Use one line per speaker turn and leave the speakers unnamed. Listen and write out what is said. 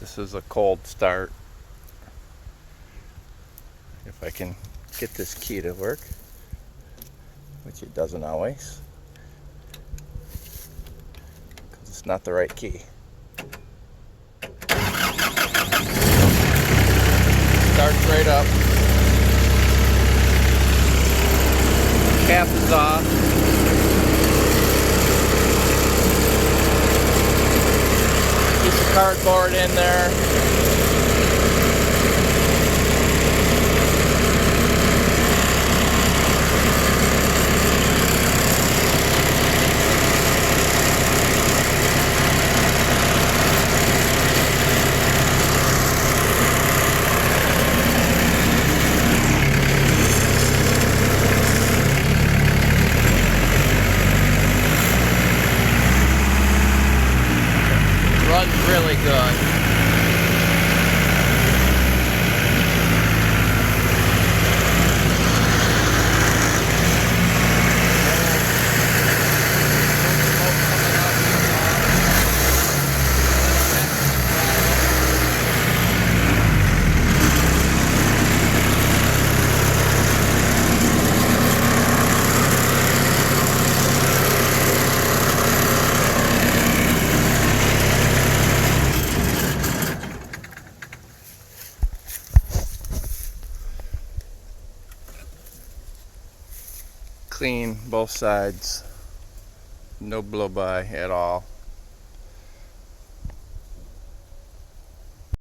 This is a cold start. If I can get this key to work, which it doesn't always, because it's not the right key. Starts right up. Cap is off. Piece of cardboard in there. Runs really good. Clean both sides, no blow by at all.